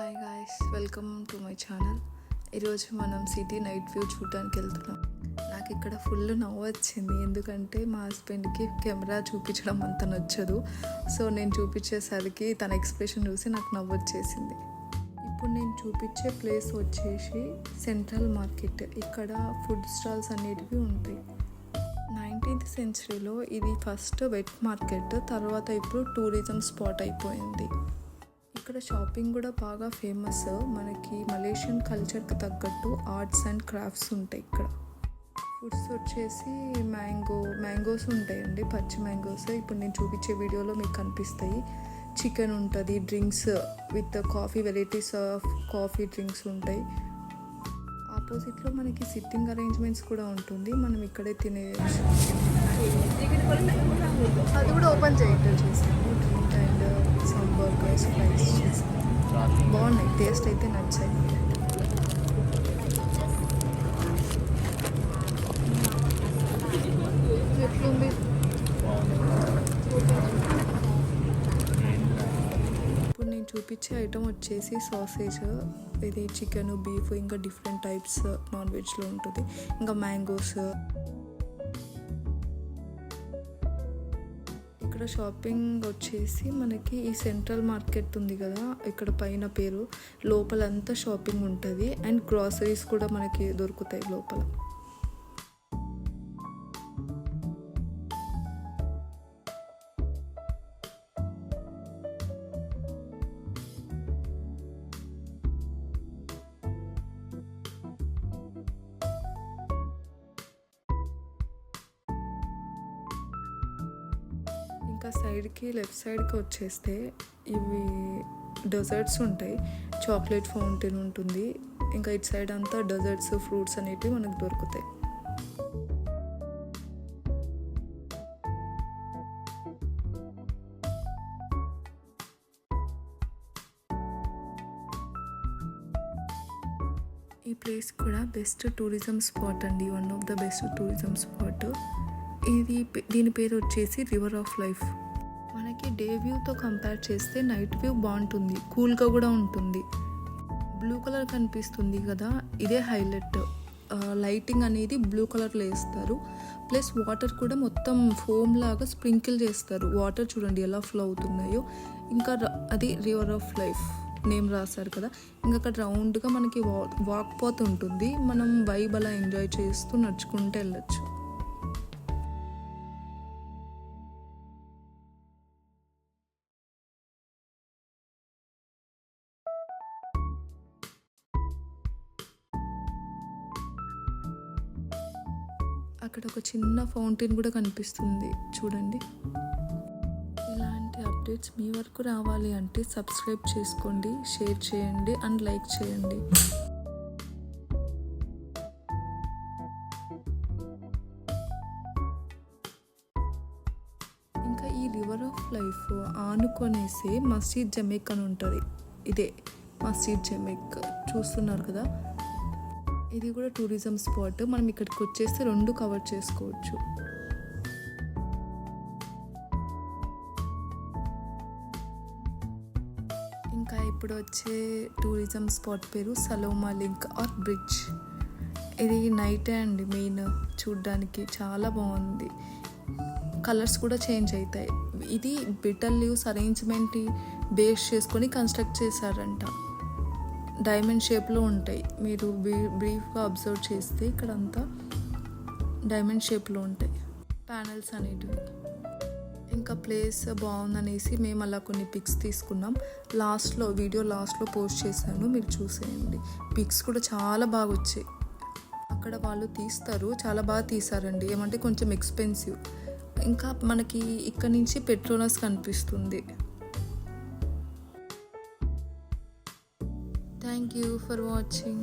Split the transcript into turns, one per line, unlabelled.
Hi guys, welcome to my channel. ఈరోజు మనం city night view చూడడానికి వెళ్తున్నాం. నాకు ఇక్కడ ఫుల్ నవ్వు వచ్చింది, ఎందుకంటే మా హస్బెండ్కి కెమెరా చూపించడం అంత నచ్చదు. సో నేను చూపించేసరికి తన ఎక్స్ప్రెషన్ చూసి నాకు నవ్వు వచ్చేసింది. ఇప్పుడు నేను చూపించే ప్లేస్ వచ్చేసి సెంట్రల్ మార్కెట్. ఇక్కడ ఫుడ్ స్టాల్స్ అనేటివి ఉంటాయి. 19th సెంచరీలో ఇది ఫస్ట్ వెట్ మార్కెట్, తర్వాత ఇప్పుడు టూరిజం స్పాట్ అయిపోయింది. ఇక్కడ షాపింగ్ కూడా బాగా ఫేమస్. మనకి మలేషియన్ కల్చర్కి తగ్గట్టు ఆర్ట్స్ అండ్ క్రాఫ్ట్స్ ఉంటాయి ఇక్కడ. ఫుడ్స్ వచ్చేసి మ్యాంగోస్ ఉంటాయండి, పచ్చి మ్యాంగోస్. ఇప్పుడు నేను చూపించే వీడియోలో మీకు కనిపిస్తాయి. చికెన్ ఉంటుంది, drinks with coffee, varieties of coffee drinks ఉంటాయి. ఆపోజిట్లో మనకి సిట్టింగ్ అరేంజ్మెంట్స్ కూడా ఉంటుంది, మనం ఇక్కడే తినేయచ్చు. అది కూడా ఓపెన్ చేయండి చూసాము. Drink and some burgers, fries చేసాము. బాగున్నాయి, టేస్ట్ అయితే నచ్చాయి. ఎట్లుంది? ఇప్పుడు నేను చూపించే ఐటమ్ వచ్చేసి సాసేజ్. ఇది చికెన్, బీఫ్, ఇంకా డిఫరెంట్ టైప్స్ నాన్ వెజ్లో ఉంటుంది. ఇంకా మ్యాంగోస్. ఇక్కడ షాపింగ్ వచ్చేసి మనకి ఈ సెంట్రల్ మార్కెట్ ఉంది కదా, ఇక్కడ పైన పేరు, లోపలంతా షాపింగ్ ఉంటుంది. అండ్ గ్రాసరీస్ కూడా మనకి దొరుకుతాయి లోపల. ఇంకా సైడ్కి లెఫ్ట్ సైడ్కి వచ్చేస్తే ఇవి డెజర్ట్స్ ఉంటాయి. చాక్లెట్ ఫౌంటైన్ ఉంటుంది. ఇంకా ఇటు సైడ్ అంతా డెజర్ట్స్, ఫ్రూట్స్ అనేటివి మనకు దొరుకుతాయి. ఈ ప్లేస్ కూడా బెస్ట్ టూరిజం స్పాట్ అండి, one of the best tourism spot. దీని పేరు వచ్చేసి రివర్ ఆఫ్ లైఫ్. మనకి డే వ్యూతో కంపేర్ చేస్తే నైట్ వ్యూ బాగుంటుంది, కూల్గా కూడా ఉంటుంది. బ్లూ కలర్ కనిపిస్తుంది కదా, ఇదే హైలైట్. లైటింగ్ అనేది బ్లూ కలర్లో వేస్తారు. ప్లస్ వాటర్ కూడా మొత్తం ఫోమ్ లాగా స్ప్రింకిల్ చేస్తారు. వాటర్ చూడండి ఎలా ఫ్లో అవుతున్నాయో. ఇంకా అది రివర్ ఆఫ్ లైఫ్ నేమ్ రాశారు కదా. ఇంకా అక్కడ రౌండ్గా మనకి వాక్ పోతూ ఉంటుంది. మనం వైబ్ అలా ఎంజాయ్ చేస్తూ నడుచుకుంటూ వెళ్ళచ్చు. అక్కడ ఒక చిన్న ఫౌంటైన్ కూడా కనిపిస్తుంది చూడండి. ఇలాంటి అప్డేట్స్ మీ వరకు రావాలి అంటే సబ్స్క్రైబ్ చేసుకోండి, షేర్ చేయండి అండ్ లైక్ చేయండి. ఇంకా ఈ రివర్ ఆఫ్ లైఫ్ ఆనుకొనేసే మస్జిద్ జమేక్ అని ఉంటుంది. ఇదే మస్జిద్ జమేక్ చూస్తున్నారు కదా, ఇది కూడా టూరిజం స్పాట్. మనం ఇక్కడికి వచ్చేస్తే రెండు కవర్ చేసుకోవచ్చు. ఇంకా ఇప్పుడు వచ్చే టూరిజం స్పాట్ పేరు సలోమా లింక్ ఆర్ బ్రిడ్జ్. ఇది నైట్ అండ్ మెయిన్ చూడ్డానికి చాలా బాగుంది. కలర్స్ కూడా చేంజ్ అవుతాయి. ఇది బిటర్ లీవ్స్ అరేంజ్మెంట్ బేస్ చేసుకొని కన్స్ట్రక్ట్ చేశారంట. డైమండ్ షేప్లో ఉంటాయి. మీరు బ్రీఫ్గా అబ్జర్వ్ చేస్తే ఇక్కడ అంతా డైమండ్ షేప్లో ఉంటాయి ప్యానెల్స్ అనేటివి. ఇంకా ప్లేస్ బాగుందనేసి మేము అలా కొన్ని పిక్స్ తీసుకున్నాం. వీడియో లాస్ట్లో పోస్ట్ చేశాను, మీరు చూసేయండి. పిక్స్ కూడా చాలా బాగా వచ్చాయి. అక్కడ వాళ్ళు తీస్తారు, చాలా బాగా తీసారండి. ఏమంటే కొంచెం ఎక్స్పెన్సివ్. ఇంకా మనకి ఇక్కడ నుంచి పెట్రోనస్ కనిపిస్తుంది. Thank you for watching.